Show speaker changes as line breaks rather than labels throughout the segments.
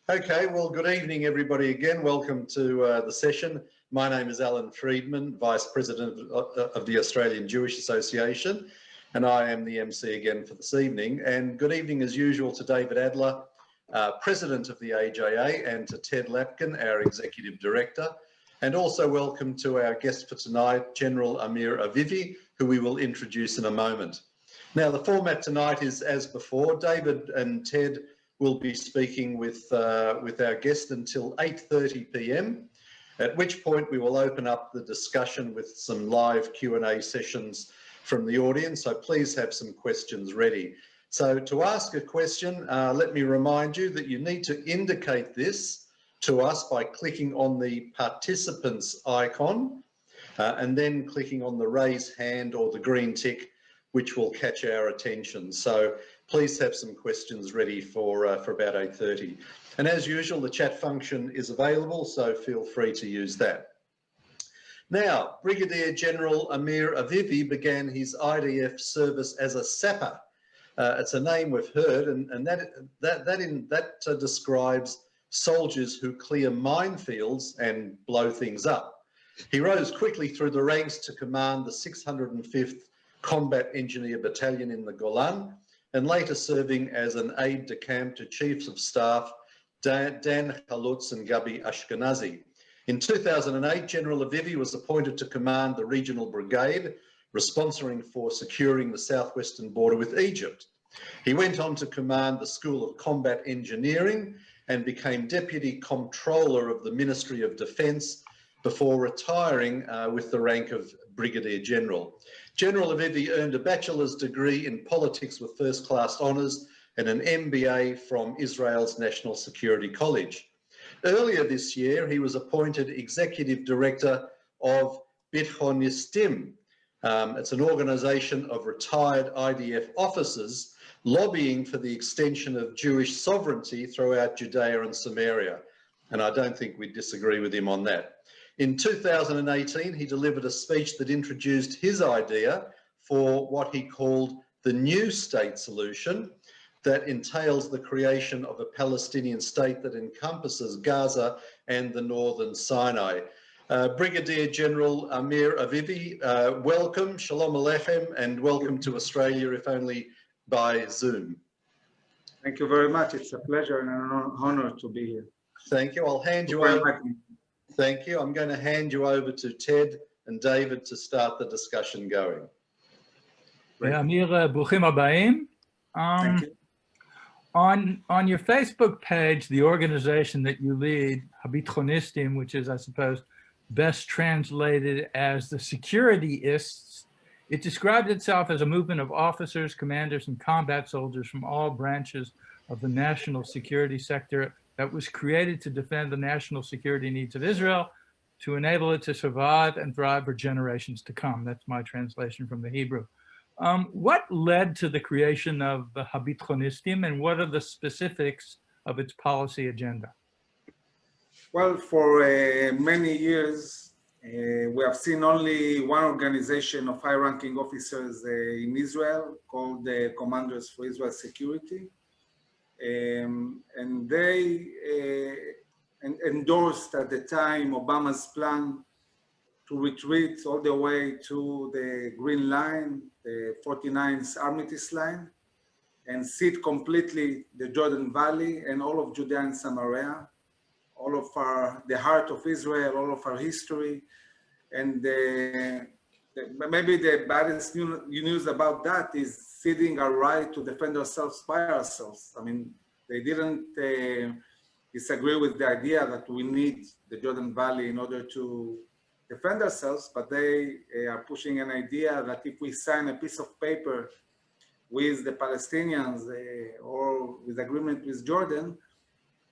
Okay, well, good evening, everybody again. Welcome to the session. My name is Alan Friedman, Vice President of the Australian Jewish Association, and I am the MC again for this evening. And good evening, as usual, to David Adler, President of the AJA, and to Ted Lapkin, our Executive Director. And also welcome to our guest for tonight, General Amir Avivi, who we will introduce in a moment. Now, the format tonight is as before. David and Ted will be speaking with our guest until 8:30 p.m, at which point we will open up the discussion with some live Q&A sessions from the audience, so please have some questions ready. So to ask a question, let me remind you that you need to indicate this to us by clicking on the participants icon and then clicking on the raise hand or the green tick, which will catch our attention. So please have some questions ready for about 8:30. And as usual, the chat function is available, so feel free to use that. Now, Brigadier General Amir Avivi began his IDF service as a sapper. It's a name we've heard, and that describes soldiers who clear minefields and blow things up. He rose quickly through the ranks to command the 605th Combat Engineer Battalion in the Golan, and later serving as an aide-de-camp to Chiefs of Staff Dan Chalutz and Gabi Ashkenazi. In 2008, General Avivi was appointed to command the regional brigade, responsible for securing the southwestern border with Egypt. He went on to command the School of Combat Engineering and became Deputy Comptroller of the Ministry of Defence before retiring with the rank of Brigadier General. General Avivi earned a bachelor's degree in politics with first-class honours and an MBA from Israel's National Security College. Earlier this year, he was appointed Executive Director of Bitchonistim. It's an organisation of retired IDF officers lobbying for the extension of Jewish sovereignty throughout Judea and Samaria. And I don't think we disagree with him on that. In 2018, he delivered a speech that introduced his idea for what he called the new state solution that entails the creation of a Palestinian state that encompasses Gaza and the northern Sinai. Brigadier General Amir Avivi, welcome, Shalom Aleichem, and welcome to Australia, if only by Zoom.
Thank you very much. It's a pleasure and an honor to be here.
Thank you. I'll hand you over. Thank you. I'm going to hand you over to Ted and David to start the discussion going.
Amir, bruchim habayim.
Thank you.
On your Facebook page, the organization that you lead, Habitchonistim, which is, I suppose, best translated as the Securityists, it described itself as a movement of officers, commanders, and combat soldiers from all branches of the national security sector that was created to defend the national security needs of Israel, to enable it to survive and thrive for generations to come. That's my translation from the Hebrew. What led to the creation of the Habitchonistim, and what are the specifics of its policy agenda?
Well, for many years, we have seen only one organization of high-ranking officers in Israel called the Commanders for Israel Security. And they endorsed at the time Obama's plan to retreat all the way to the Green Line, the 49th Armistice Line, and cede completely the Jordan Valley and all of Judea and Samaria, all of the heart of Israel, all of our history. And maybe the baddest news about that is ceding our right to defend ourselves by ourselves. I mean, they didn't disagree with the idea that we need the Jordan Valley in order to defend ourselves, but they are pushing an idea that if we sign a piece of paper with the Palestinians or with agreement with Jordan,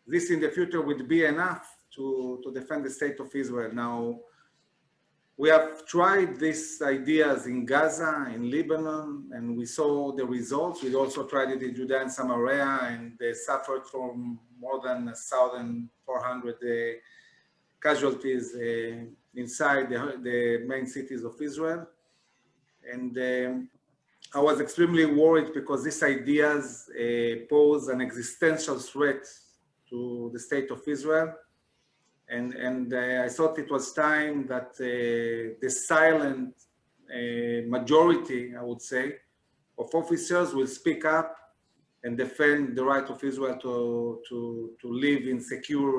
this in the future would be enough to defend the state of Israel. Now, we have tried these ideas in Gaza, in Lebanon, and we saw the results. We also tried it in Judea and Samaria, and they suffered from more than 1,400 casualties inside the main cities of Israel. And I was extremely worried because these ideas pose an existential threat to the state of Israel. And I thought it was time that the silent majority, I would say, of officers will speak up and defend the right of Israel to live in secure,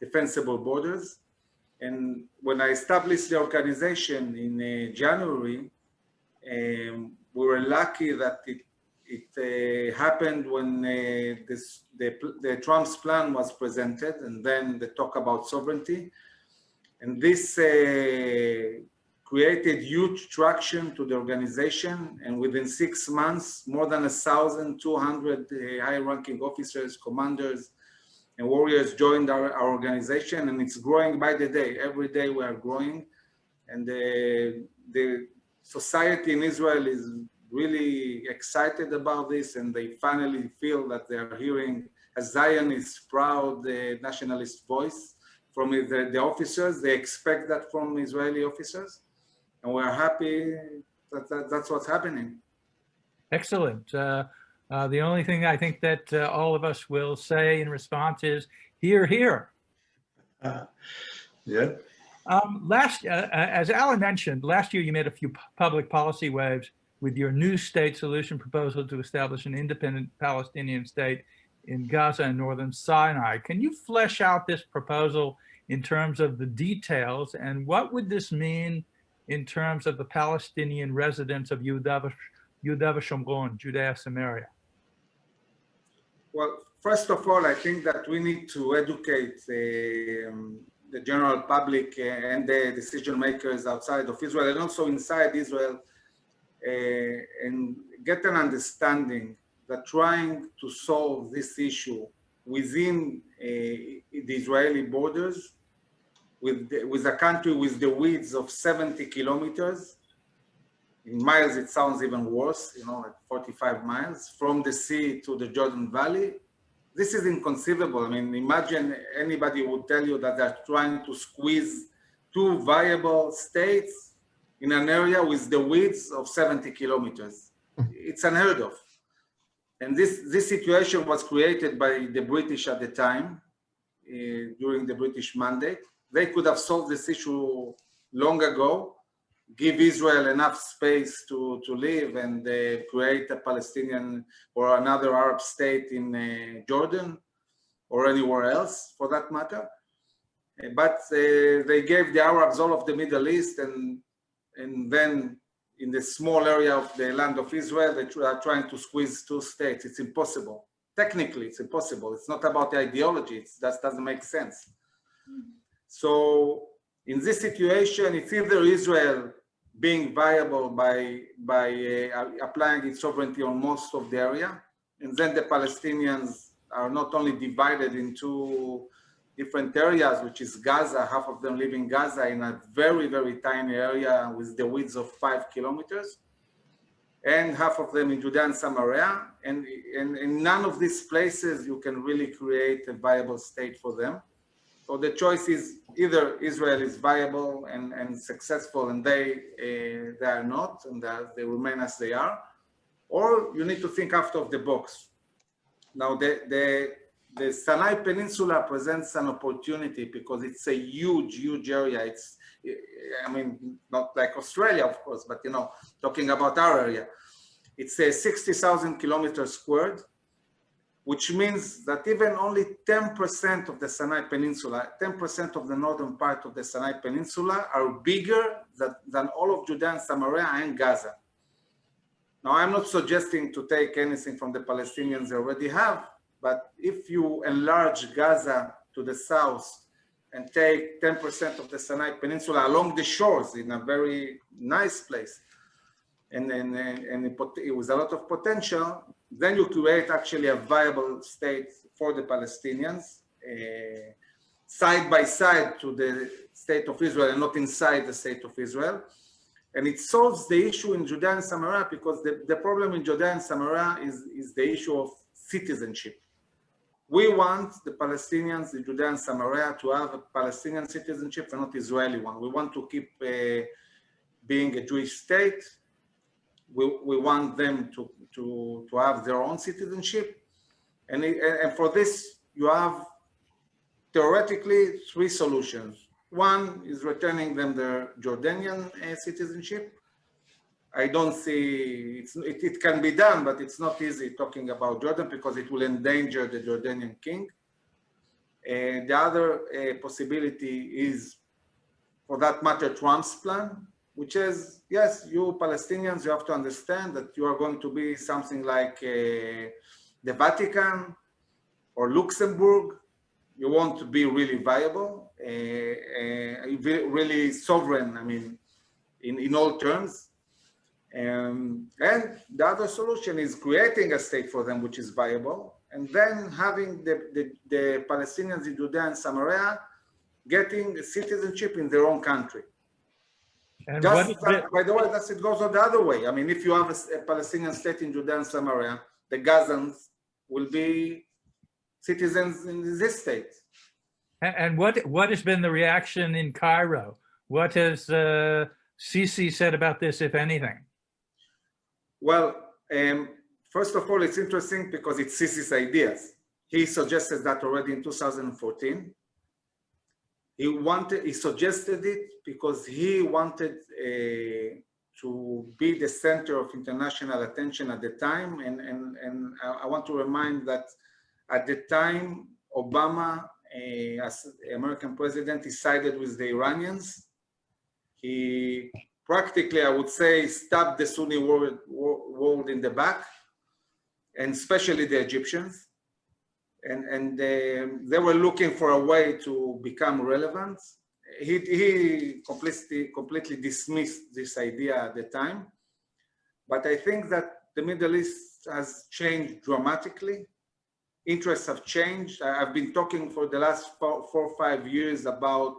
defensible borders. And when I established the organization in January, we were lucky that it happened when the Trump's plan was presented, and then the talk about sovereignty. And this created huge traction to the organization. And within 6 months, more than 1,200 high-ranking officers, commanders, and warriors joined our organization, and it's growing by the day. Every day we are growing. And the society in Israel is really excited about this, and they finally feel that they are hearing a Zionist, proud nationalist voice from the officers. They expect that from Israeli officers, and we're happy that that's what's happening.
Excellent. The only thing I think that all of us will say in response is, hear, hear.
Yeah.
As Alan mentioned, last year you made a few public policy waves with your new state solution proposal to establish an independent Palestinian state in Gaza and northern Sinai. Can you flesh out this proposal in terms of the details, and what would this mean in terms of the Palestinian residents of Yehuda v'Shomron, Judea, Samaria?
Well, first of all, I think that we need to educate the general public and the decision makers outside of Israel and also inside Israel, and get an understanding that trying to solve this issue within the Israeli borders with a country with the width of 70 kilometers, in miles it sounds even worse, you know, like 45 miles from the sea to the Jordan Valley. This is inconceivable. I mean, imagine anybody would tell you that they're trying to squeeze two viable states in an area with the width of 70 kilometers. It's unheard of. And this situation was created by the British at the time, during the British mandate. They could have solved this issue long ago, give Israel enough space to live and create a Palestinian or another Arab state in Jordan or anywhere else for that matter. But they gave the Arabs all of the Middle East, and then in the small area of the land of Israel, they are trying to squeeze two states. It's impossible. Technically, it's impossible. It's not about the ideology. That doesn't make sense. So in this situation, it's either Israel being viable by applying its sovereignty on most of the area, and then the Palestinians are not only divided into different areas, which is Gaza, half of them live in Gaza in a very, very tiny area with the width of 5 kilometers, and half of them in Judea and Samaria, and in none of these places you can really create a viable state for them. So the choice is either Israel is viable and successful, and they are not, and they remain as they are, or you need to think out of the box. Now, the Sinai Peninsula presents an opportunity because it's a huge, huge area. It's, I mean, not like Australia, of course, but you know, talking about our area, it's a 60,000 kilometers squared, which means that even only 10% of the Sinai Peninsula, 10% of the northern part of the Sinai Peninsula are bigger than all of Judea and Samaria and Gaza. Now, I'm not suggesting to take anything from the Palestinians they already have, but if you enlarge Gaza to the south and take 10% of the Sinai Peninsula along the shores in a very nice place, and it was a lot of potential, then you create actually a viable state for the Palestinians, side by side to the state of Israel and not inside the state of Israel. And it solves the issue in Judea and Samaria, because the problem in Judea and Samaria is the issue of citizenship. We want the Palestinians in Judea and Samaria to have a Palestinian citizenship and not Israeli one. We want to keep being a Jewish state. We want them to have their own citizenship. And for this, you have theoretically three solutions. One is returning them their Jordanian citizenship. I don't see, it can be done, but it's not easy talking about Jordan because it will endanger the Jordanian king. The other possibility is, for that matter, Trump's plan, which is, yes, you Palestinians, you have to understand that you are going to be something like the Vatican or Luxembourg. You want to be really viable, really sovereign, I mean, in all terms. And the other solution is creating a state for them which is viable, and then having the Palestinians in Judea and Samaria getting citizenship in their own country.
And
Just that, by the way, it goes on the other way. I mean, if you have a Palestinian state in Judea and Samaria, the Gazans will be citizens in this state.
And what has been the reaction in Cairo? What has Sisi said about this, if anything?
Well, first of all, it's interesting because it's Sisi's ideas. He suggested that already in 2014. He suggested it because he wanted to be the center of international attention at the time. And I want to remind that at the time, Obama, as American president, he sided with the Iranians. He practically, I would say, stabbed the Sunni world in the back, and especially the Egyptians. And they were looking for a way to become relevant. He completely dismissed this idea at the time. But I think that the Middle East has changed dramatically. Interests have changed. I've been talking for the last 4 or 5 years about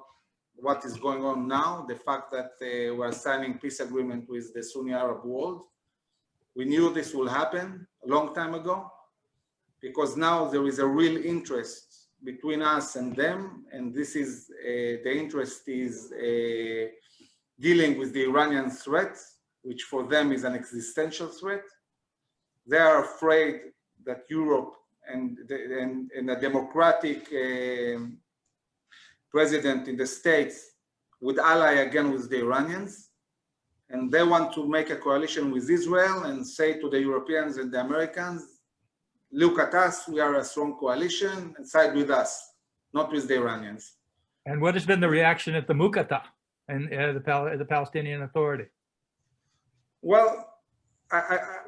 what is going on now, the fact that we're signing peace agreement with the Sunni Arab world. We knew this will happen a long time ago, because now there is a real interest between us and them, and this is, the interest is dealing with the Iranian threat, which for them is an existential threat. They are afraid that Europe and a democratic president in the States would ally again with the Iranians, and they want to make a coalition with Israel and say to the Europeans and the Americans, look at us, we are a strong coalition, and side with us, not with the Iranians.
And what has been the reaction at the Muqata and the Palestinian Authority?
Well,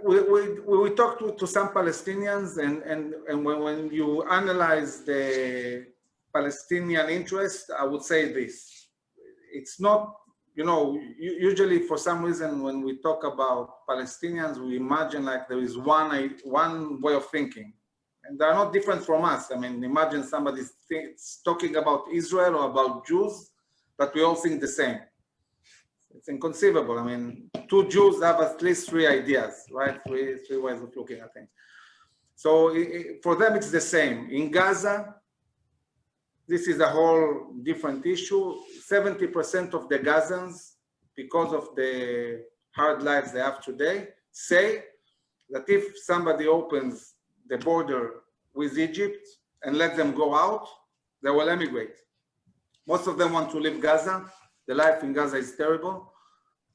we talked to some Palestinians, and when you analyze the Palestinian interest, I would say this. It's not, you know, usually for some reason when we talk about Palestinians, we imagine like there is one way of thinking, and they're not different from us. I mean, imagine somebody talking about Israel or about Jews, but we all think the same. It's inconceivable. I mean, 2 Jews have at least 3 ideas, right? Three ways of looking at things. So for them, it's the same. In Gaza, this is a whole different issue. 70% of the Gazans, because of the hard lives they have today, say that if somebody opens the border with Egypt and let them go out, they will emigrate. Most of them want to leave Gaza. The life in Gaza is terrible.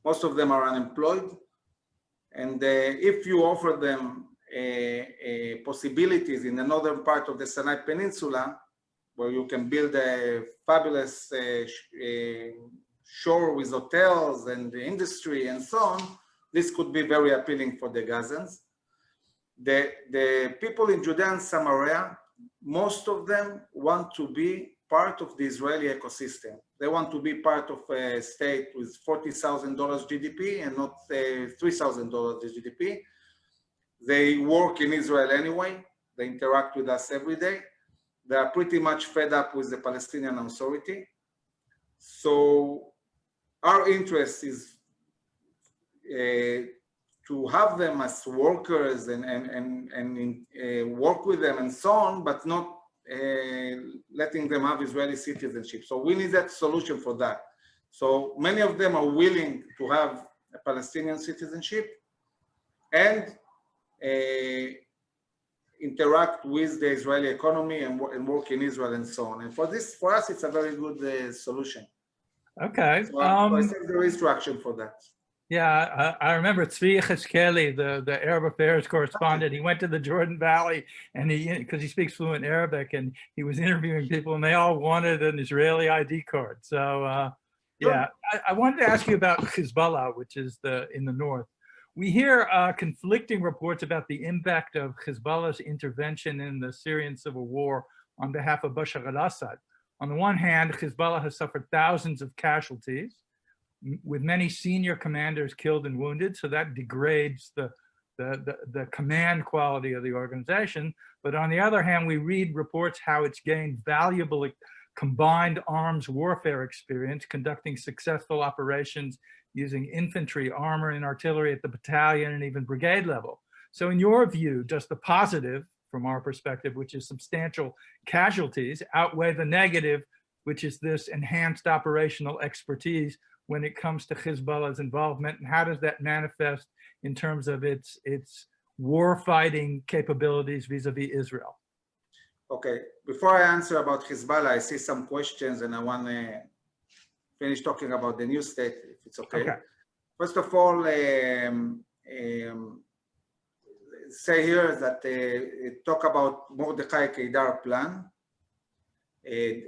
Most of them are unemployed. And if you offer them possibilities in another part of the Sinai Peninsula, where you can build a fabulous shore with hotels and the industry and so on, this could be very appealing for the Gazans. The people in Judea and Samaria, most of them want to be part of the Israeli ecosystem. They want to be part of a state with $40,000 GDP and not $3,000 GDP. They work in Israel anyway. They interact with us every day. They are pretty much fed up with the Palestinian Authority. So our interest is to have them as workers and work with them and so on, but not letting them have Israeli citizenship. So we need that solution for that. So many of them are willing to have a Palestinian citizenship and interact with the Israeli economy and work in Israel and so on. And for us, it's a very good solution.
Okay.
So I think there is traction for that.
Yeah, I remember Tzvi Yechezkeli, the Arab affairs correspondent. He went to the Jordan Valley, and because he speaks fluent Arabic, and he was interviewing people, and they all wanted an Israeli ID card. So yeah, I wanted to ask you about Hezbollah, which is in the north. We hear conflicting reports about the impact of Hezbollah's intervention in the Syrian civil war on behalf of Bashar al-Assad. On the one hand, Hezbollah has suffered thousands of casualties, with many senior commanders killed and wounded, so that degrades the command quality of the organization. But on the other hand, we read reports how it's gained valuable combined arms warfare experience, conducting successful operations using infantry, armor, and artillery at the battalion and even brigade level. So in your view, does the positive, from our perspective, which is substantial casualties, outweigh the negative, which is this enhanced operational expertise when it comes to Hezbollah's involvement, and how does that manifest in terms of its war-fighting capabilities vis-a-vis Israel?
Okay, before I answer about Hezbollah, I see some questions, and I want to finish talking about the new state, if it's okay. Okay. First of all, say here that talk about Mordechai Kedar plan,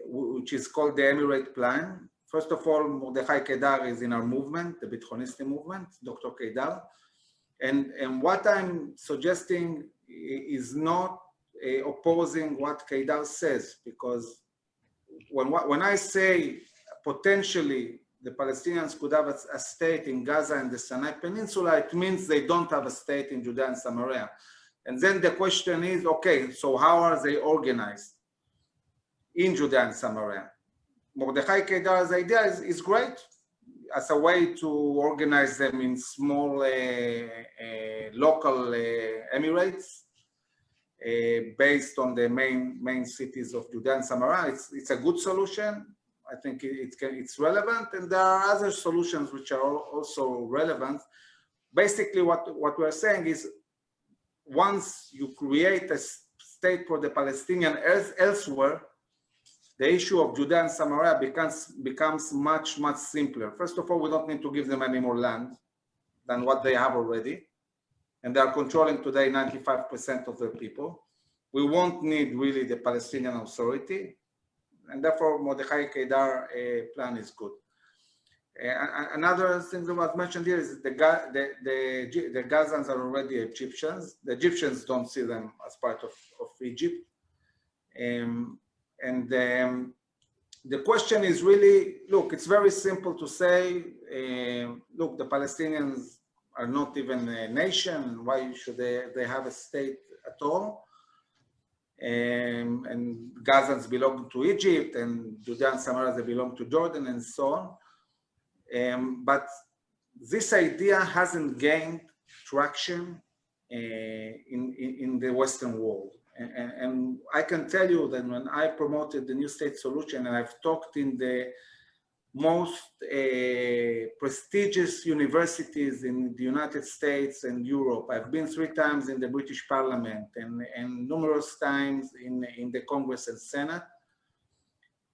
which is called the Emirate plan. First of all, Mordechai Kedar is in our movement, the Bitchonisti movement, Dr. Kedar. And what I'm suggesting is not opposing what Kedar says, because when I say potentially the Palestinians could have a state in Gaza and the Sinai Peninsula, it means they don't have a state in Judea and Samaria. And then the question is, okay, so how are they organized in Judea and Samaria? Mordechai Kedar's idea is great as a way to organize them in small local emirates based on the main cities of Judea and Samaria. It's a good solution. I think it's relevant, and there are other solutions which are also relevant. Basically, what we're saying is, once you create a state for the Palestinian elsewhere, the issue of Judea and Samaria becomes much simpler. First of all, we don't need to give them any more land than what they have already, and they are controlling today 95% of their people. We won't need really the Palestinian Authority, and therefore Mordechai Kedar plan is good. Another thing that was mentioned here is the Gazans are already Egyptians. The Egyptians don't see them as part of Egypt. The question is really, look, it's very simple to say, look, the Palestinians are not even a nation. Why should they have a state at all? And Gazans belong to Egypt, and Judea and Samaria, they belong to Jordan, and so on. But this idea hasn't gained traction in the Western world. And I can tell you that when I promoted the new state solution, and I've talked in the most prestigious universities in the United States and Europe. I've been 3 times in the British Parliament and numerous times in the Congress and Senate.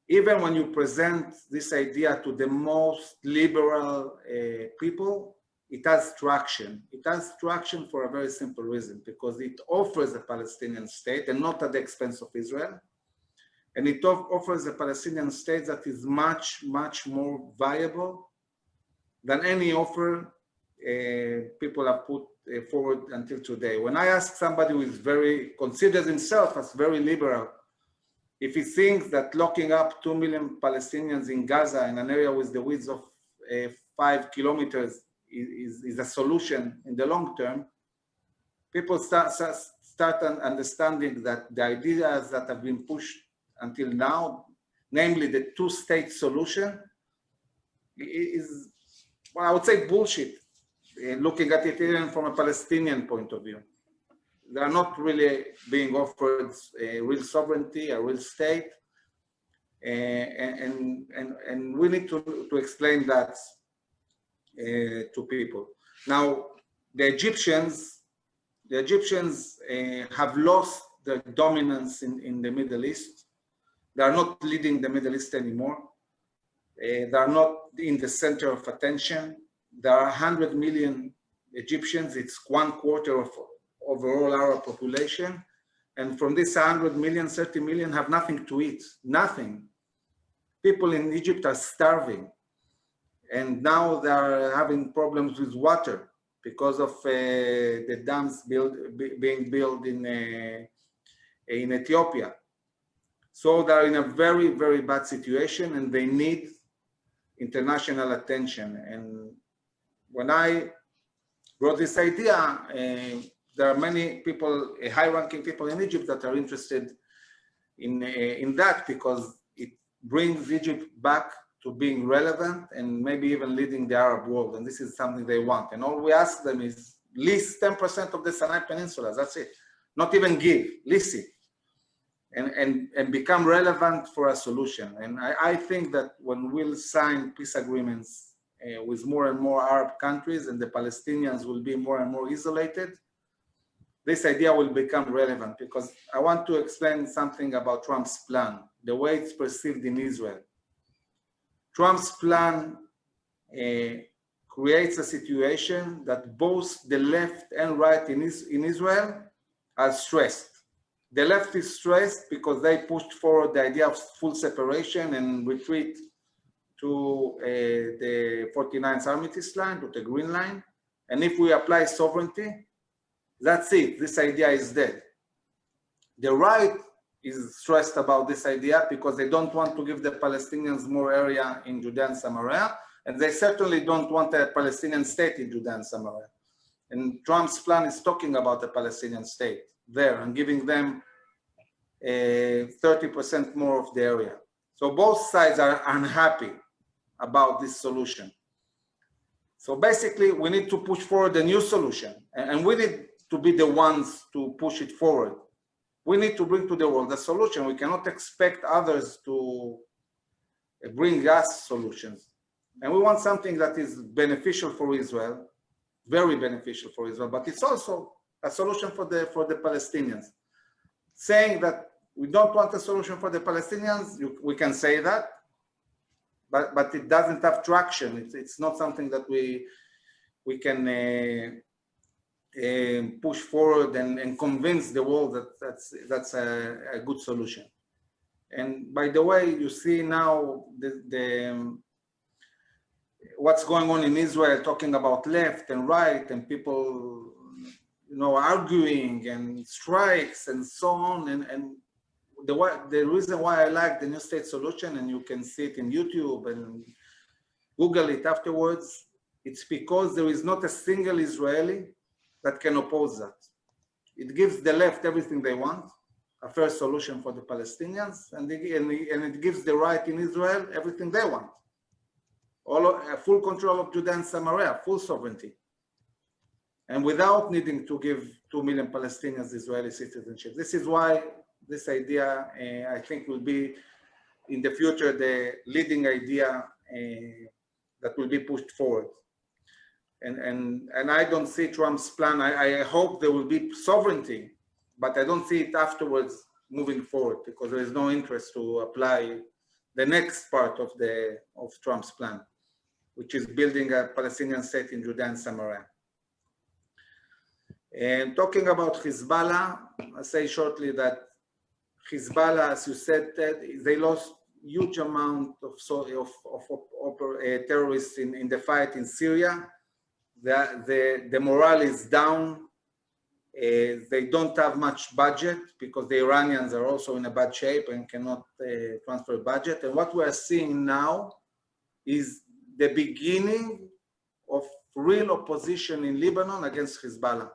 Even when you present this idea to the most liberal people, it has traction. It has traction for a very simple reason, because it offers a Palestinian state, and not at the expense of Israel. And it offers a Palestinian state that is much more viable than any offer people have put forward until today. When I ask somebody who is considers himself as very liberal, if he thinks that locking up 2 million Palestinians in Gaza, in an area with the width of 5 kilometers, is a solution in the long term, people start understanding that the ideas that have been pushed until now, namely the 2-state solution, is, well, I would say bullshit, looking at it even from a Palestinian point of view. They are not really being offered a real sovereignty, a real state, and we need to explain that to people. Now, the Egyptians the Egyptians have lost their dominance in the Middle East. They are not leading the Middle East anymore. They are not in the center of attention. There are 100 million Egyptians. It's 1/4 of overall Arab population. And from this 100 million, 30 million have nothing to eat, nothing. People in Egypt are starving. And now they are having problems with water because of the dams being built in Ethiopia. So they're in a very, very bad situation and they need international attention. And when I brought this idea, there are many people, high-ranking people in Egypt that are interested in that because it brings Egypt back to being relevant and maybe even leading the Arab world. And this is something they want. And all we ask them is lease 10% of the Sinai Peninsula. That's it. Not even give, lease it. And become relevant for a solution. And I think that when we'll sign peace agreements with more and more Arab countries and the Palestinians will be more and more isolated, this idea will become relevant because I want to explain something about Trump's plan, the way it's perceived in Israel. Trump's plan creates a situation that both the left and right in Israel are stressed. The left is stressed because they pushed forward the idea of full separation and retreat to the 49th Armistice line, to the Green Line. And if we apply sovereignty, that's it. This idea is dead. The right is stressed about this idea because they don't want to give the Palestinians more area in Judea and Samaria, and they certainly don't want a Palestinian state in Judea and Samaria. And Trump's plan is talking about a Palestinian state there and giving them 30% more of the area. So both sides are unhappy about this solution. So basically, we need to push forward a new solution, and we need to be the ones to push it forward. We need to bring to the world a solution. We cannot expect others to bring us solutions. And we want something that is beneficial for Israel, very beneficial for Israel, but it's also a solution for the Palestinians. Saying that we don't want a solution for the Palestinians, we can say that, but it doesn't have traction. It's not something that we can push forward and convince the world that that's a good solution. And by the way, you see now what's going on in Israel, talking about left and right and people, arguing and strikes and so on. And the reason why I like the new state solution, and you can see it in YouTube and Google it afterwards, it's because there is not a single Israeli that can oppose that. It gives the left everything they want, a fair solution for the Palestinians, and it gives the right in Israel everything they want. Full control of Judea and Samaria, full sovereignty. And without needing to give 2 million Palestinians Israeli citizenship. This is why this idea, I think, will be in the future the leading idea that will be pushed forward. And I don't see Trump's plan. I hope there will be sovereignty, but I don't see it afterwards moving forward because there is no interest to apply the next part of Trump's plan, which is building a Palestinian state in Judea and Samaria. And talking about Hezbollah, I'll say shortly that Hezbollah, as you said, they lost huge amount of terrorists in the fight in Syria. The morale is down. They don't have much budget because the Iranians are also in a bad shape and cannot transfer budget. And what we are seeing now is the beginning of real opposition in Lebanon against Hezbollah.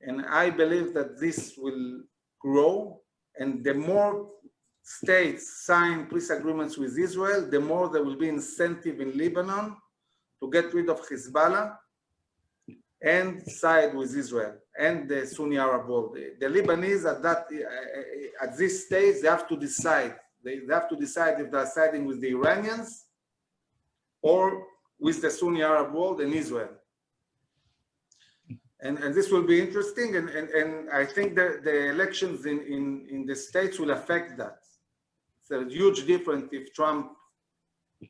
And I believe that this will grow, and the more states sign peace agreements with Israel, the more there will be incentive in Lebanon to get rid of Hezbollah and side with Israel and the Sunni Arab world. The Lebanese at this stage, they have to decide. They have to decide if they're siding with the Iranians or with the Sunni Arab world and Israel. And this will be interesting, and I think that the elections in the States will affect that. It's a huge difference if Trump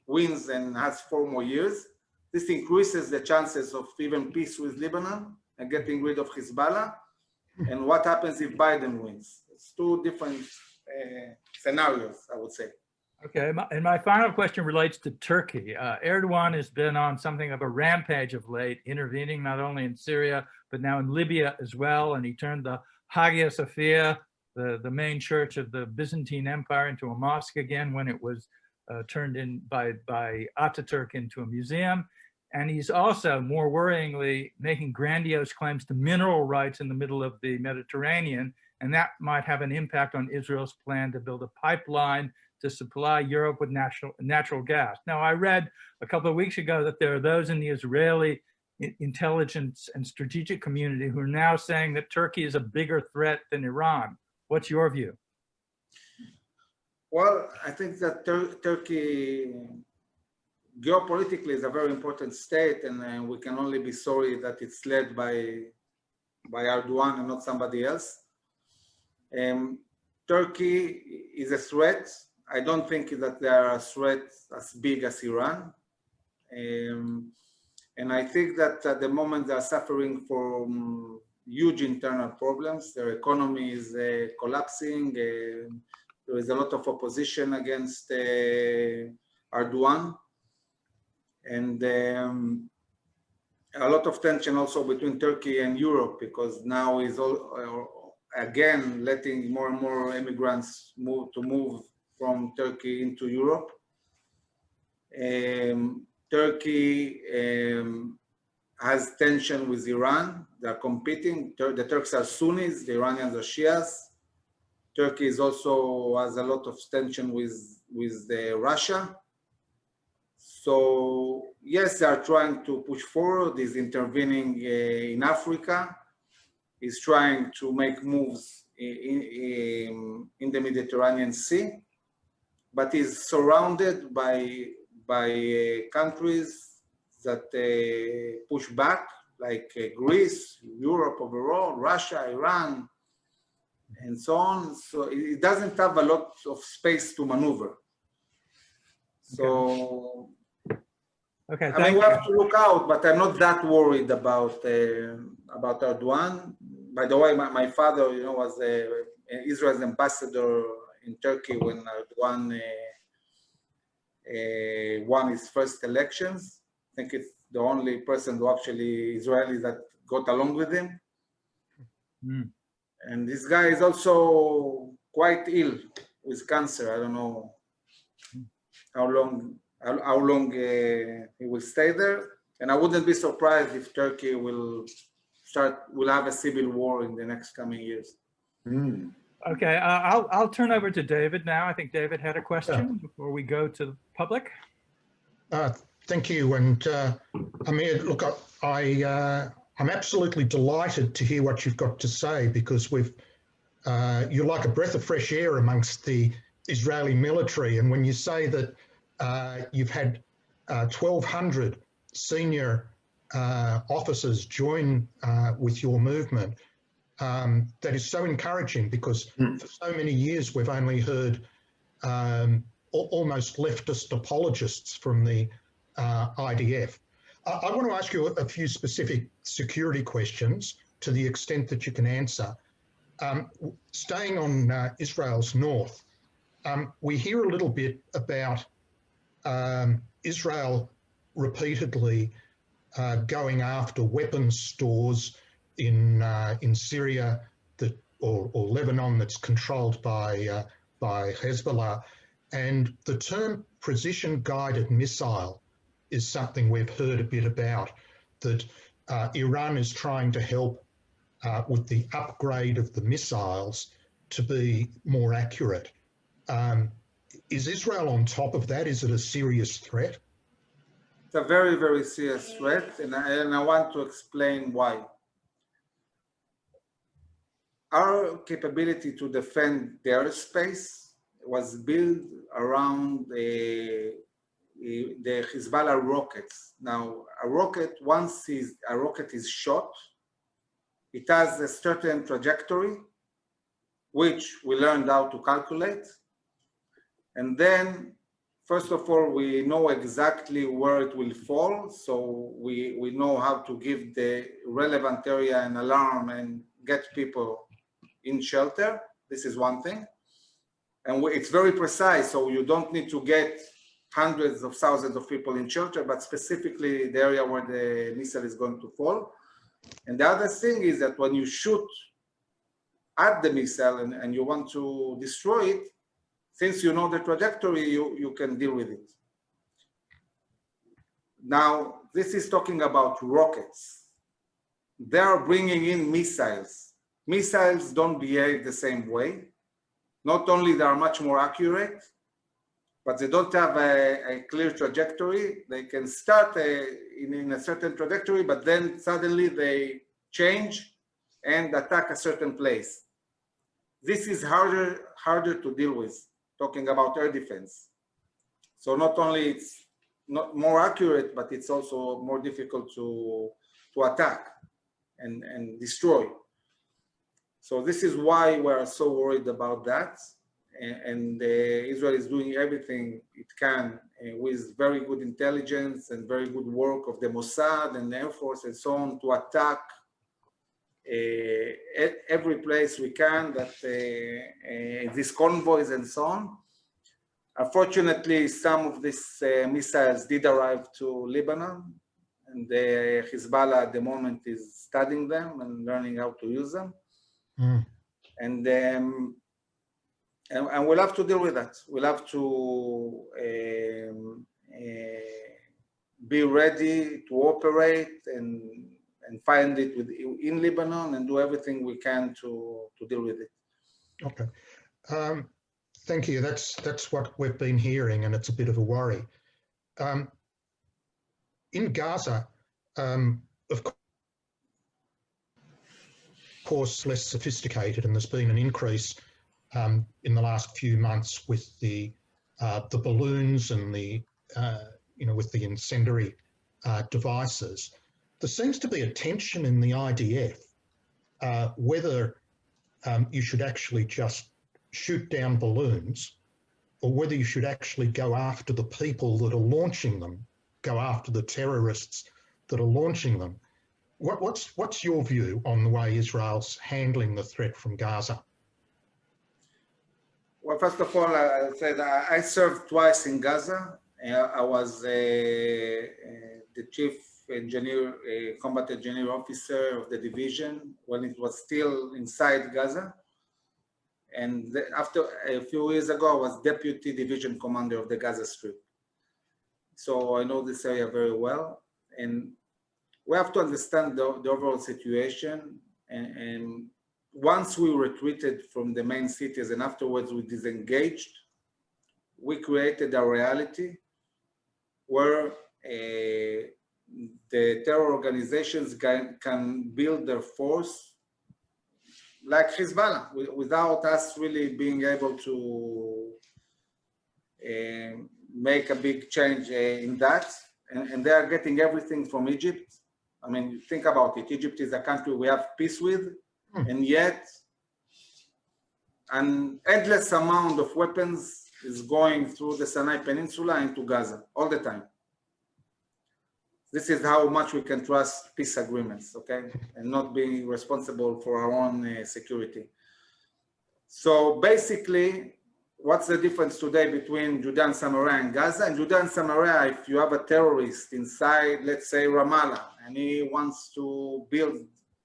wins and has 4 more years. This increases the chances of even peace with Lebanon and getting rid of Hezbollah. And what happens if Biden wins? It's 2 different scenarios, I would say.
Okay, and my final question relates to Turkey. Erdogan has been on something of a rampage of late, intervening not only in Syria, but now in Libya as well. And he turned the Hagia Sophia, the main church of the Byzantine Empire, into a mosque again when it was turned in by Ataturk into a museum. And he's also, more worryingly, making grandiose claims to mineral rights in the middle of the Mediterranean. And that might have an impact on Israel's plan to build a pipeline to supply Europe with natural gas. Now, I read a couple of weeks ago that there are those in the Israeli intelligence and strategic community who are now saying that Turkey is a bigger threat than Iran. What's your view?
Well, I think that Turkey geopolitically is a very important state, and we can only be sorry that it's led by Erdogan and not somebody else. Turkey is a threat. I don't think that there are threats as big as Iran. And I think that at the moment they are suffering from huge internal problems. Their economy is collapsing. There is a lot of opposition against Erdogan. And a lot of tension also between Turkey and Europe, because now is again letting more and more immigrants move from Turkey into Europe. Turkey has tension with Iran. They're competing. The Turks are Sunnis, the Iranians are Shias. Turkey is also has a lot of tension with Russia. So yes, they are trying to push forward. He's intervening in Africa. He's trying to make moves in the Mediterranean Sea, but he's surrounded by countries that push back, like Greece, Europe overall, Russia, Iran, and so on. So it doesn't have a lot of space to maneuver. So,
okay,
I mean, we have to look out, but I'm not that worried about Erdogan. By the way, my father, was Israel's ambassador in Turkey when Erdogan won his first elections. I think it's the only person who actually Israelis that got along with him.
Mm.
And this guy is also quite ill with cancer. I don't know how long he will stay there. And I wouldn't be surprised if Turkey will have a civil war in the next coming years.
Mm.
Okay, I'll turn over to David now. I think David had a question before we go to the public.
Thank you. And Amir, look, I'm absolutely delighted to hear what you've got to say, because you're like a breath of fresh air amongst the Israeli military. And when you say that you've had 1,200 senior officers join with your movement, that is so encouraging, because for so many years we've only heard almost leftist apologists from the IDF. I want to ask you a few specific security questions to the extent that you can answer. Staying on Israel's north, we hear a little bit about Israel repeatedly going after weapons stores in Syria or Lebanon that's controlled by Hezbollah, and the term precision-guided missile is something we've heard a bit about, that Iran is trying to help with the upgrade of the missiles to be more accurate. Is Israel on top of that? Is it a serious threat?
It's a very, very serious threat, and I want to explain why. Our capability to defend the airspace was built around the Hezbollah rockets. Now, once a rocket is shot, It has a certain trajectory, which we learned how to calculate. And then, first of all, we know exactly where it will fall. So we know how to give the relevant area an alarm and get people in shelter. This is one thing. And it's very precise, so you don't need to get hundreds of thousands of people in shelter, but specifically the area where the missile is going to fall. And the other thing is that when you shoot at the missile and you want to destroy it, since you know the trajectory, you can deal with it. Now, this is talking about rockets. They are bringing in missiles. Missiles don't behave the same way. Not only they are much more accurate, but they don't have a clear trajectory. They can start in a certain trajectory, but then suddenly they change and attack a certain place. This is harder to deal with, talking about air defense. So not only it's not more accurate, but it's also more difficult to attack and destroy. So this is why we are so worried about that. And Israel is doing everything it can with very good intelligence and very good work of the Mossad and the Air Force and so on to attack every place we can, that these convoys and so on. Unfortunately, some of these missiles did arrive to Lebanon, and the Hezbollah at the moment is studying them and learning how to use them.
Mm.
And we'll have to deal with that. We'll have to be ready to operate and find it in Lebanon and do everything we can to deal with it. Okay.
Thank you. That's what we've been hearing, and it's a bit of a worry. In Gaza, of course, less sophisticated, and there's been an increase in the last few months with the balloons and the with the incendiary devices. There seems to be a tension in the IDF whether you should actually just shoot down balloons, or whether you should actually go after the people that are launching them, go after the terrorists that are launching them. What's your view on the way Israel's handling the threat from Gaza?
Well, first of all, I'll say that I served twice in Gaza. I was the chief engineer, combat engineer officer of the division when it was still inside Gaza. And after a few years ago, I was deputy division commander of the Gaza Strip. So I know this area very well. And we have to understand the overall situation. And once we retreated from the main cities and afterwards we disengaged, we created a reality where the terror organizations can build their force like Hezbollah, without us really being able to make a big change in that. And they are getting everything from Egypt. I mean, think about it. Egypt is a country we have peace with, and yet an endless amount of weapons is going through the Sinai Peninsula into Gaza all the time. This is how much we can trust peace agreements, okay? And not being responsible for our own security. So basically, what's the difference today between Judea and Samaria and Gaza? In Judea and Samaria, if you have a terrorist inside, let's say Ramallah, and he wants to build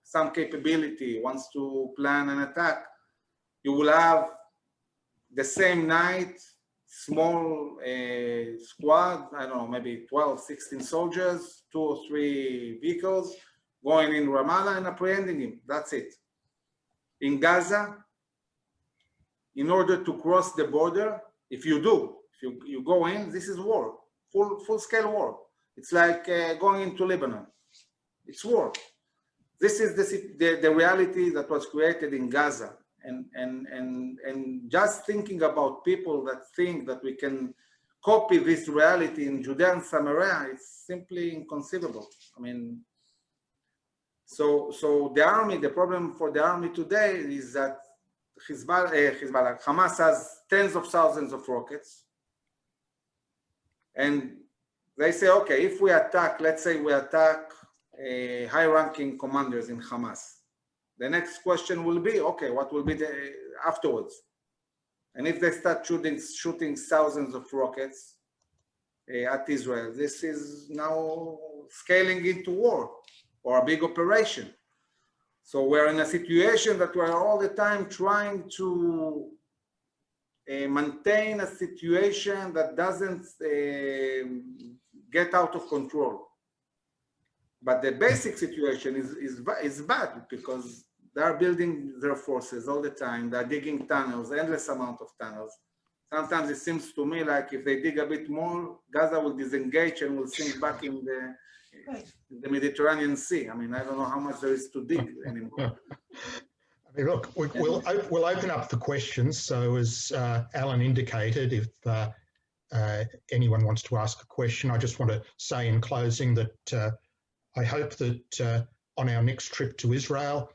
some capability, wants to plan an attack, you will have the same night, small squad, I don't know, maybe 12, 16 soldiers, 2 or 3 vehicles going in Ramallah and apprehending him. That's it. In Gaza, in order to cross the border, if you go in, this is war, full scale war. It's like going into Lebanon. It's war. This is the reality that was created in Gaza. And just thinking about people that think that we can copy this reality in Judea and Samaria, it's simply inconceivable. I mean, So the army, the problem for the army today is that Hamas has tens of thousands of rockets. And they say, okay, if we attack, let's say we attack high-ranking commanders in Hamas, the next question will be, okay, what will be the afterwards? And if they start shooting thousands of rockets at Israel, this is now scaling into war or a big operation. So we're in a situation that we're all the time trying to maintain a situation that doesn't get out of control. But the basic situation is bad because they are building their forces all the time. They're digging tunnels, endless amount of tunnels. Sometimes it seems to me like if they dig a bit more, Gaza will disengage and will sink back in the Mediterranean Sea. I mean, I don't know how much there is to dig anymore.
I mean, look, we'll open up for questions. So as Alan indicated, if anyone wants to ask a question, I just want to say in closing that I hope that on our next trip to Israel,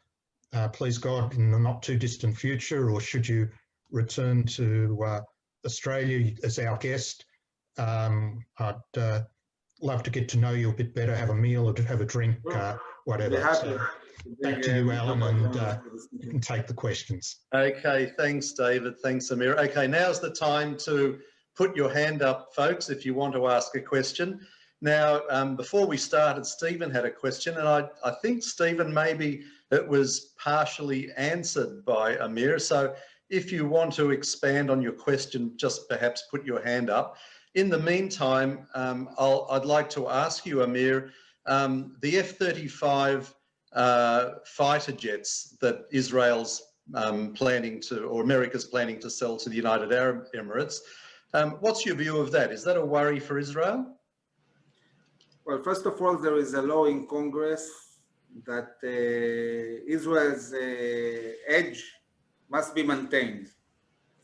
please God, in the not too distant future, or should you return to Australia as our guest, I'd love to get to know you a bit better, have a meal or to have a drink, whatever. So back to you, Alan, and you can take the questions.
Okay, thanks, David. Thanks, Amir. Okay, now's the time to put your hand up, folks, if you want to ask a question. Now, before we started, Stephen had a question, and I think, Stephen, maybe it was partially answered by Amir. So if you want to expand on your question, just perhaps put your hand up. In the meantime, I'd like to ask you, Amir, the F-35 fighter jets that Israel's planning to, or America's planning to sell to the United Arab Emirates, what's your view of that? Is that a worry for Israel?
Well, first of all, there is a law in Congress that Israel's edge must be maintained.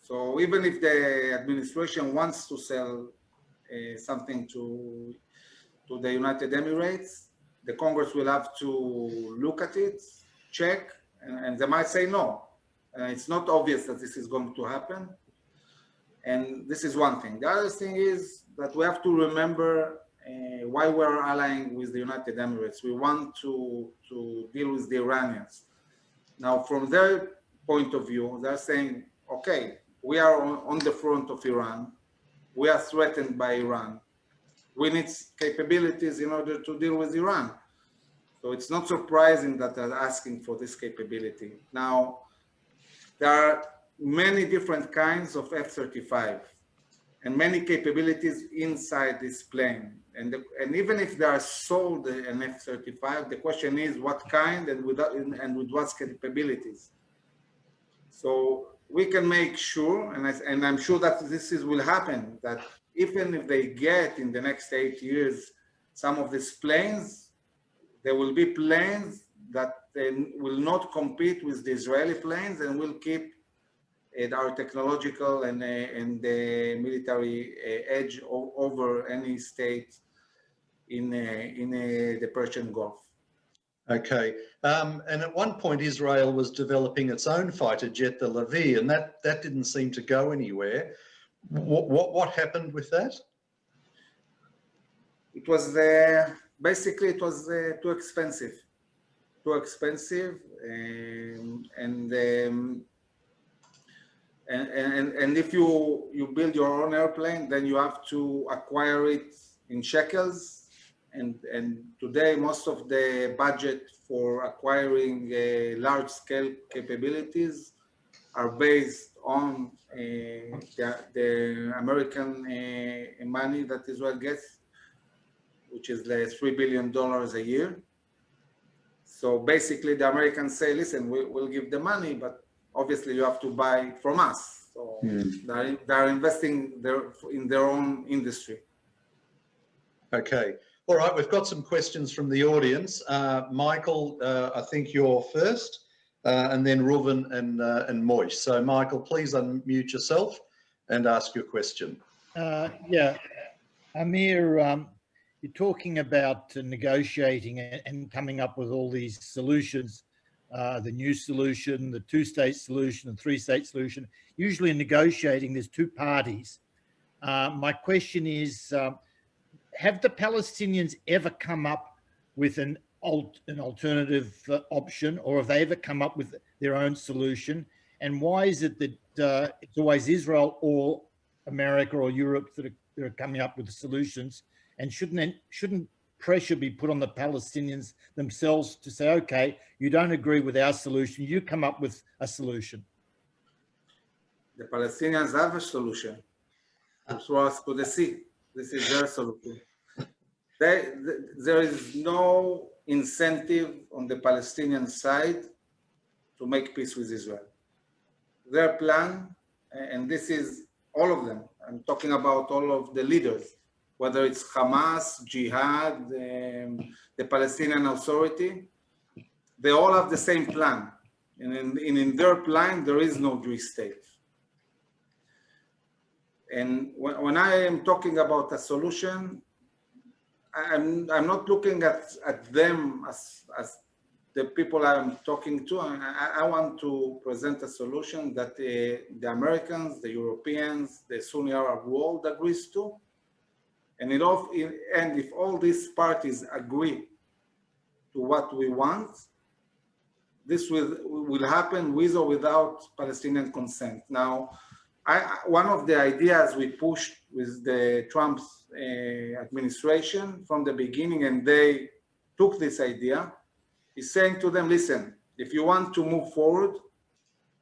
So even if the administration wants to sell something to the United Emirates, the Congress will have to look at it, check, and they might say no. It's not obvious that this is going to happen. And this is one thing. The other thing is that we have to remember why we're allying with the United Emirates. We want to deal with the Iranians. Now, from their point of view, they're saying, okay, we are on the front of Iran. We are threatened by Iran. We need capabilities in order to deal with Iran. So it's not surprising that they're asking for this capability. Now, there are many different kinds of F-35 and many capabilities inside this plane. And even if they are sold an F-35, the question is what kind and with what capabilities. So we can make sure, and I'm sure that will happen, that even if they get in the next 8 years some of these planes, there will be planes that will not compete with the Israeli planes and will keep our technological and the military edge over any state in the Persian Gulf.
Okay, and at one point Israel was developing its own fighter jet, the Levi, and that didn't seem to go anywhere. What happened with that?
It was basically it was too expensive, and if you build your own airplane, then you have to acquire it in shekels. And today, most of the budget for acquiring large-scale capabilities are based on the American money that Israel gets, which is $3 billion a year. So basically, the Americans say, listen, we'll give the money, but obviously you have to buy from us. So they're investing in their own industry.
Okay. All right, we've got some questions from the audience. Michael, I think you're first, and then Reuven and Moish. So Michael, please unmute yourself and ask your question.
Yeah, Amir, you're talking about negotiating and coming up with all these solutions, the new solution, the two-state solution, the three-state solution. Usually in negotiating, there's two parties. My question is, have the Palestinians ever come up with an alternative option, or have they ever come up with their own solution? And why is it that it's always Israel or America or Europe that are coming up with the solutions? And shouldn't pressure be put on the Palestinians themselves to say, okay, you don't agree with our solution, you come up with a solution?
The Palestinians have a solution. Across to the sea. This is their solution. There is no incentive on the Palestinian side to make peace with Israel. Their plan, and this is all of them, I'm talking about all of the leaders, whether it's Hamas, Jihad, the Palestinian Authority, they all have the same plan. And in their plan, there is no Jewish state. And when I am talking about a solution, I'm not looking at them as the people I'm talking to. I want to present a solution that the Americans, the Europeans, the Sunni Arab world agrees to. And if all these parties agree to what we want, this will happen with or without Palestinian consent. Now, one of the ideas we pushed with the Trump's administration from the beginning, and they took this idea, is saying to them, listen, if you want to move forward,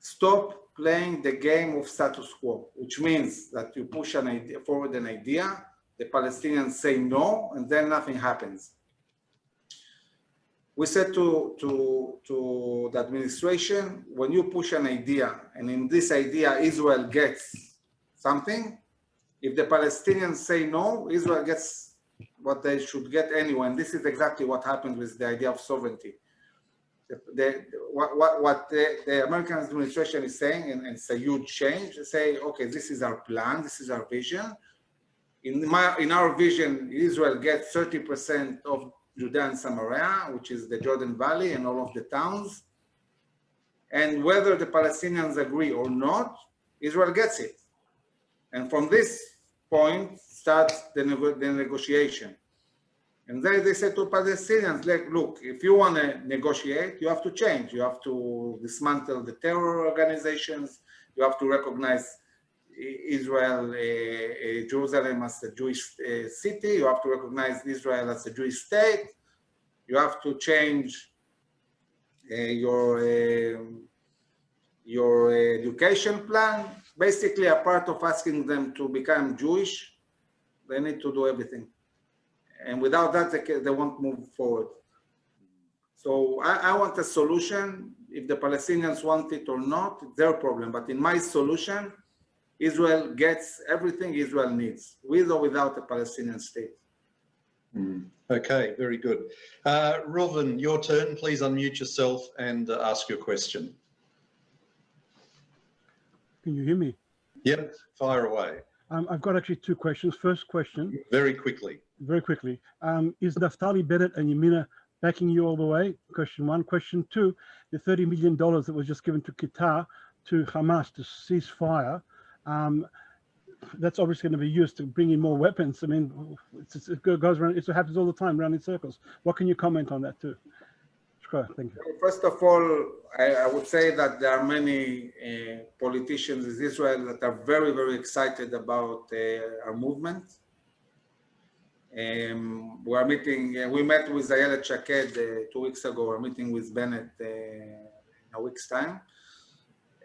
stop playing the game of status quo, which means that you push forward an idea, the Palestinians say no, and then nothing happens. We said to the administration, when you push an idea, and in this idea Israel gets something, if the Palestinians say no, Israel gets what they should get anyway. And this is exactly what happened with the idea of sovereignty. What the American administration is saying, and it's a huge change, they say, okay, this is our plan, this is our vision. In our vision, Israel gets 30% of Judea and Samaria, which is the Jordan Valley and all of the towns. And whether the Palestinians agree or not, Israel gets it. And from this point starts the negotiation. And they said to Palestinians, look, if you want to negotiate, you have to change. You have to dismantle the terror organizations. You have to recognize Israel, Jerusalem as a Jewish city. You have to recognize Israel as a Jewish state. You have to change your education plan. Basically, a part of asking them to become Jewish, they need to do everything. And without that, they won't move forward. So I want a solution. If the Palestinians want it or not, it's their problem. But in my solution, Israel gets everything Israel needs, with or without a Palestinian state.
Okay, very good. Reuven, your turn. Please unmute yourself and ask your question.
Can you hear me?
Yep, fire away.
I've got actually two questions. First question.
Very quickly.
Very quickly. Is Naftali Bennett and Yamina backing you all the way? Question one. Question two, the $30 million that was just given to Qatar to Hamas to cease fire, that's obviously going to be used to bring in more weapons. I mean, it goes around, it happens all the time, round in circles. What can you comment on that too? Sure, thank you.
First of all, I would say that there are many politicians in Israel that are very, very excited about our movement. We met with Ayelet Shaked 2 weeks ago. We're meeting with Bennett in a week's time.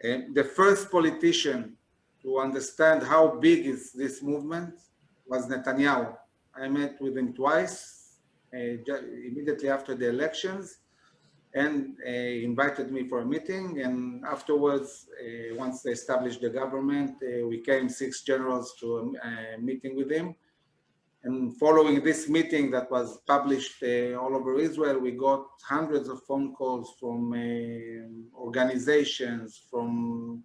The first politician to understand how big is this movement was Netanyahu. I met with him twice, immediately after the elections, and he invited me for a meeting. And afterwards, once they established the government, we came 6 generals to a meeting with him. And following this meeting that was published all over Israel, we got hundreds of phone calls from organizations, from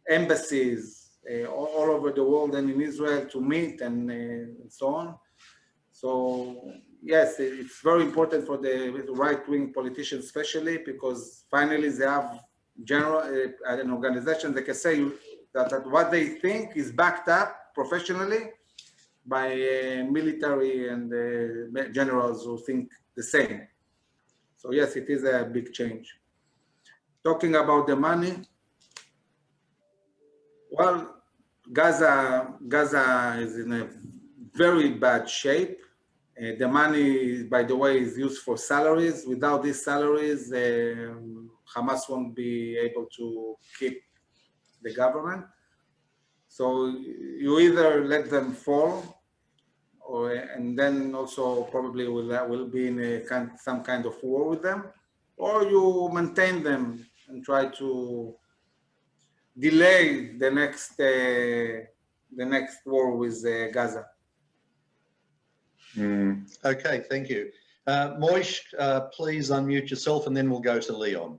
embassies all over the world and in Israel to meet and so on. So yes, it's very important for the right-wing politicians, especially because finally they have an organization that can say that what they think is backed up professionally by military and generals who think the same. So yes, it is a big change. Talking about the money, well, Gaza is in a very bad shape. The money, by the way, is used for salaries. Without these salaries, Hamas won't be able to keep the government. So you either let them fall, and then also probably will be in some kind of war with them, or you maintain them and try to delay the next war with Gaza.
Okay, thank you. Moish, please unmute yourself and then we'll go to Leon.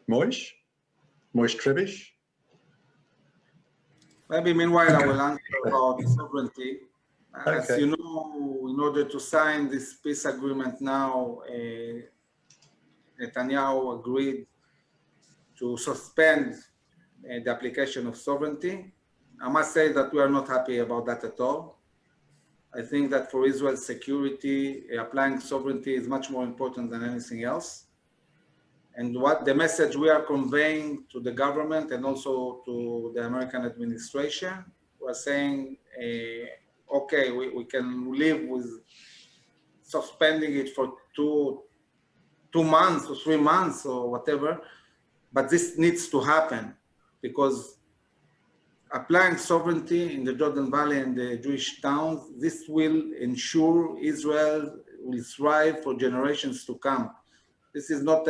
Moish Trebish?
Maybe meanwhile I will answer about sovereignty. As you know, in order to sign this peace agreement now, Netanyahu agreed to suspend the application of sovereignty. I must say that we are not happy about that at all. I think that for Israel's security, applying sovereignty is much more important than anything else. And what the message we are conveying to the government and also to the American administration, we're saying, okay, we can live with suspending it for two months or 3 months or whatever, but this needs to happen because applying sovereignty in the Jordan Valley and the Jewish towns, this will ensure Israel will thrive for generations to come. This is not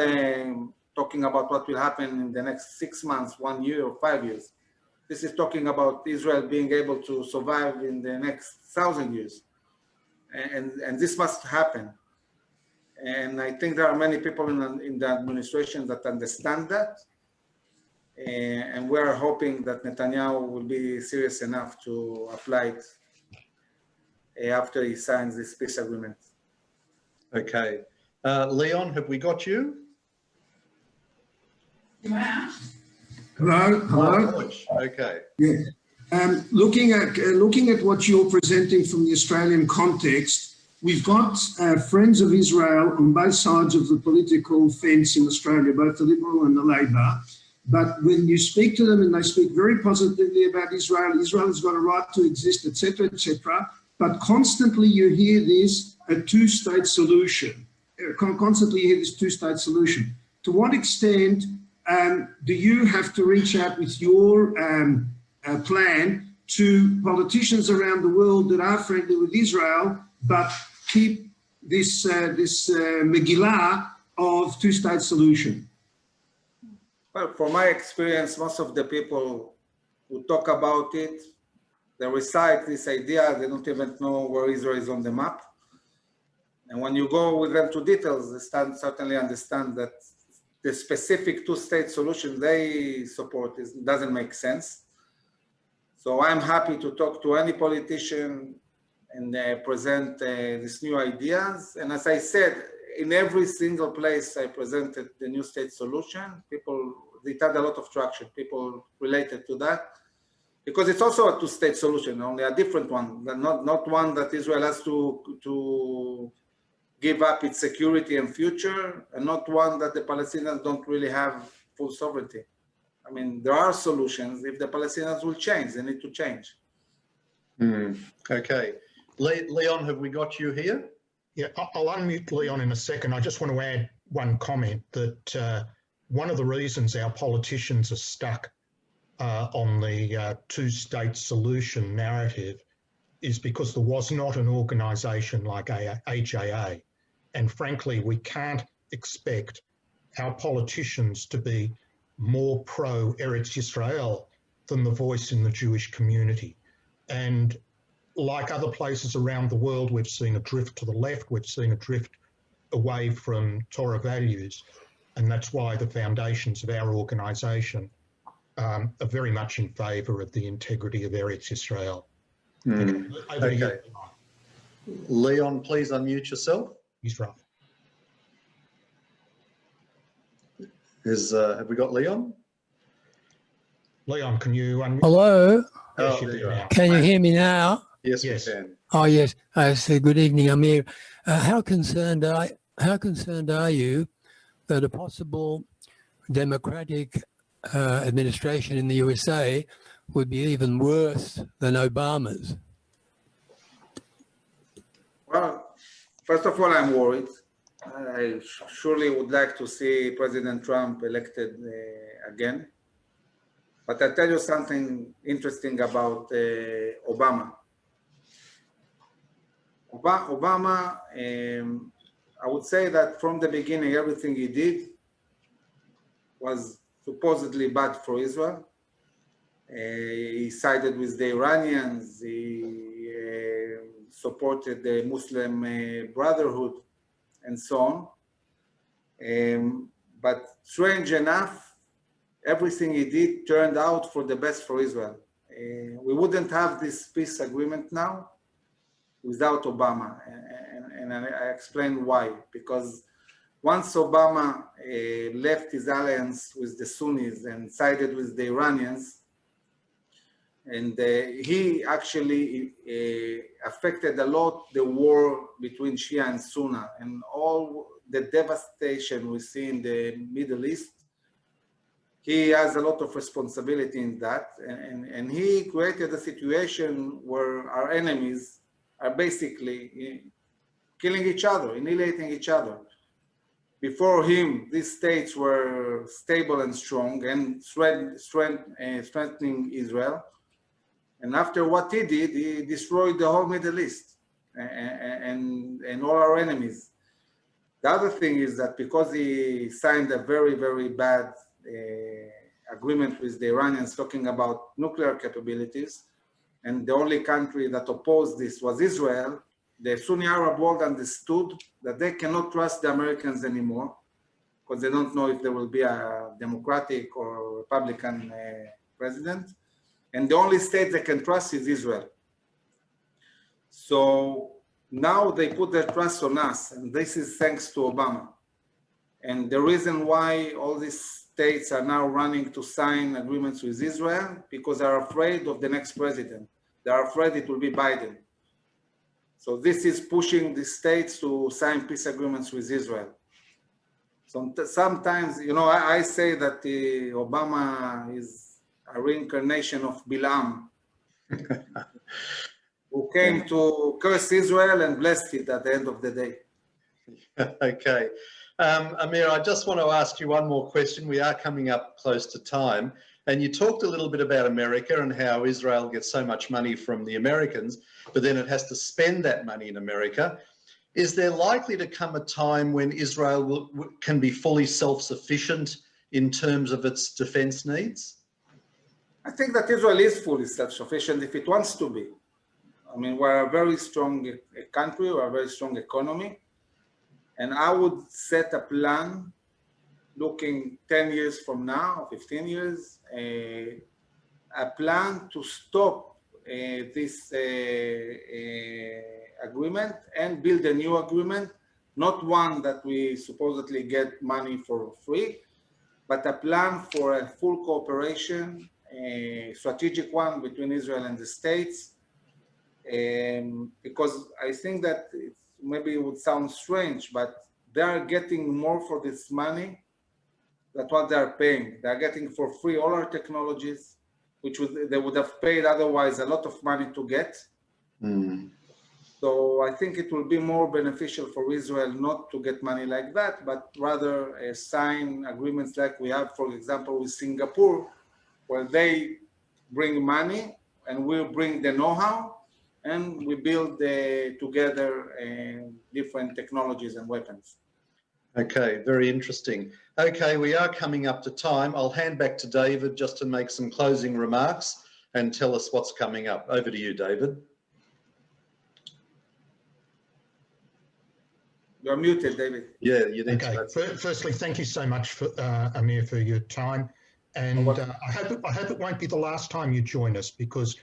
talking about what will happen in the next 6 months, 1 year, or 5 years. This is talking about Israel being able to survive in the next 1,000 years. And this must happen. And I think there are many people in the administration that understand that. And we are hoping that Netanyahu will be serious enough to apply it after he signs this peace agreement.
Okay. Leon, have we got you?
Hello.
Oh, okay.
Yeah. Looking at what you're presenting from the Australian context, we've got friends of Israel on both sides of the political fence in Australia, both the Liberal and the Labor. But when you speak to them and they speak very positively about Israel, Israel has got a right to exist, etc., etc. But constantly you hear this, a two-state solution. Constantly you hear this two-state solution. To what extent do you have to reach out with your plan to politicians around the world that are friendly with Israel, but keep this Megillah of two-state solution?
Well, from my experience, most of the people who talk about it, they recite this idea, they don't even know where Israel is on the map. And when you go with them to details, they certainly understand that the specific two-state solution they support doesn't make sense. So I'm happy to talk to any politician and present these new ideas. And as I said, in every single place I presented the new state solution, it had a lot of traction. People related to that because it's also a two-state solution, only a different one, not one that Israel has to give up its security and future, and not one that the Palestinians don't really have full sovereignty. I mean, there are solutions. If the Palestinians will change, they need to change.
Okay. Leon, have we got you here?
Yeah, I'll unmute Leon in a second. I just want to add one comment that one of the reasons our politicians are stuck on the two-state solution narrative is because there was not an organisation like HAA. And frankly, we can't expect our politicians to be more pro-Eretz Yisrael than the voice in the Jewish community. And like other places around the world, we've seen a drift to the left, we've seen a drift away from Torah values. And that's why the foundations of our organisation are very much in favour of the integrity of Eretz Israel.
Hmm.
Over to you,
Okay. Leon, please unmute yourself.
Israel.
Have we got Leon?
Leon, can you unmute?
Hello,
Yes,
Oh,
you
there
do
you are.
now.
can you hear me now?
Yes,
Yes.
we can.
Oh yes, I say good evening, Amir. How concerned are you that a possible Democratic administration in the USA would be even worse than Obama's?
Well, first of all, I'm worried. I surely would like to see President Trump elected again. But I'll tell you something interesting about Obama. Obama, I would say that from the beginning, everything he did was supposedly bad for Israel. He sided with the Iranians. He supported the Muslim Brotherhood and so on. But strange enough, everything he did turned out for the best for Israel. We wouldn't have this peace agreement now without Obama. And I explain why. Because once Obama left his alliance with the Sunnis and sided with the Iranians, and he actually affected a lot the war between Shia and Sunni and all the devastation we see in the Middle East. He has a lot of responsibility in that, and he created a situation where our enemies are basically killing each other, annihilating each other. Before him, these states were stable and strong and strengthening Israel. And after what he did, he destroyed the whole Middle East and all our enemies. The other thing is that because he signed a very, very bad agreement with the Iranians talking about nuclear capabilities, and the only country that opposed this was Israel, the Sunni Arab world understood that they cannot trust the Americans anymore because they don't know if there will be a Democratic or Republican president. And the only state they can trust is Israel. So now they put their trust on us, and this is thanks to Obama. And the reason why all these states are now running to sign agreements with Israel, because they're afraid of the next president. They're afraid it will be Biden. So this is pushing the states to sign peace agreements with Israel. So sometimes, you know, I say that Obama is a reincarnation of Bilam, who came to curse Israel and blessed it at the end of the day.
Okay. Amir, I just want to ask you one more question. We are coming up close to time. And you talked a little bit about America and how Israel gets so much money from the Americans, but then it has to spend that money in America. Is there likely to come a time when Israel can be fully self-sufficient in terms of its defense needs?
I think that Israel is fully self-sufficient if it wants to be. I mean, we're a very strong country, we're a very strong economy. And I would set a plan looking 10 years from now, 15 years, a plan to stop this agreement and build a new agreement, not one that we supposedly get money for free, but a plan for a full cooperation, a strategic one between Israel and the States. Because I think that maybe it would sound strange, but they are getting more for this money than what they are paying. They are getting for free all our technologies, which they would have paid otherwise a lot of money to get.
Mm.
So I think it will be more beneficial for Israel not to get money like that, but rather sign agreements like we have, for example, with Singapore, where they bring money and we'll bring the know-how, and we build together different technologies and weapons.
Okay, very interesting. Okay, we are coming up to time. I'll hand back to David just to make some closing remarks and tell us what's coming up. Over to you, David.
You're muted, David.
Yeah, you need
Okay.
to.
Firstly, thank you so much, for, Amir, for your time. And I hope it won't be the last time you join us, because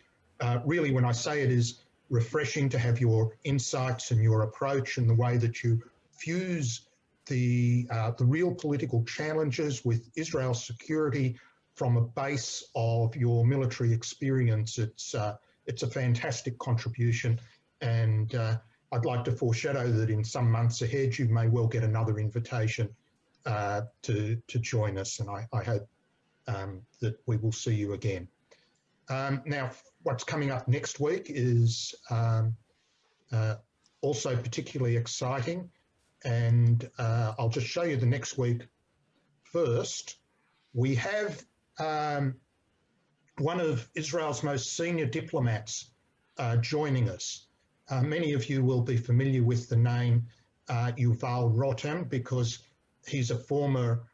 really, when I say it is refreshing to have your insights and your approach and the way that you fuse the real political challenges with Israel's security from a base of your military experience. It's a fantastic contribution, and I'd like to foreshadow that in some months ahead you may well get another invitation to join us, and I hope that we will see you again. Now, what's coming up next week is also particularly exciting, and I'll just show you the next week first. We have one of Israel's most senior diplomats joining us. Many of you will be familiar with the name Yuval Rotem, because he's a former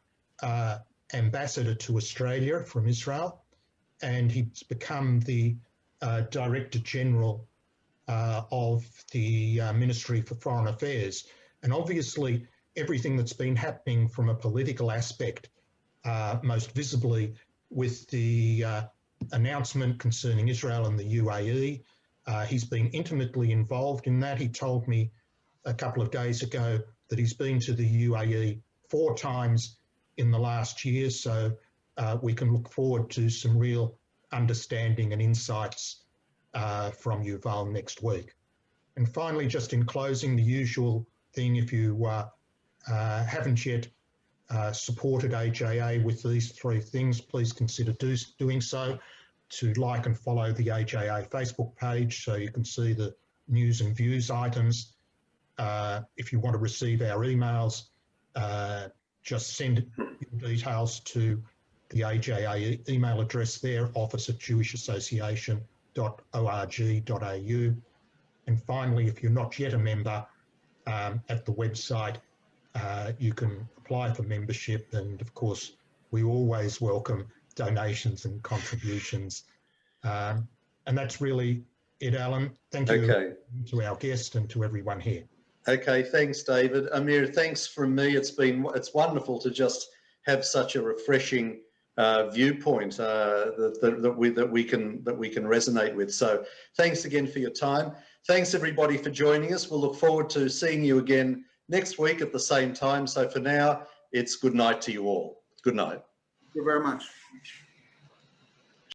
ambassador to Australia from Israel, and he's become the Director General of the Ministry for Foreign Affairs. And obviously, everything that's been happening from a political aspect, most visibly with the announcement concerning Israel and the UAE, he's been intimately involved in that. He told me a couple of days ago that he's been to the UAE 4 times in the last year, so we can look forward to some real understanding and insights from Yuval next week. And finally, just in closing, the usual thing, if you haven't yet supported AJA with these 3 things, please consider doing so, to like and follow the AJA Facebook page so you can see the news and views items. If you want to receive our emails, just send your details to the AJA email address there, office@jewishassociation.org.au. And finally, if you're not yet a member, at the website, you can apply for membership. And of course, we always welcome donations and contributions. And that's really it, Alan. Thank you to our guest and to everyone here.
Okay, thanks, David. Amir, thanks from me. It's wonderful to just have such a refreshing viewpoint that we can resonate with. So thanks again for your time. Thanks everybody for joining us. We'll look forward to seeing you again next week at the same time. So for now, it's good night to you all. Good night.
Thank you very much.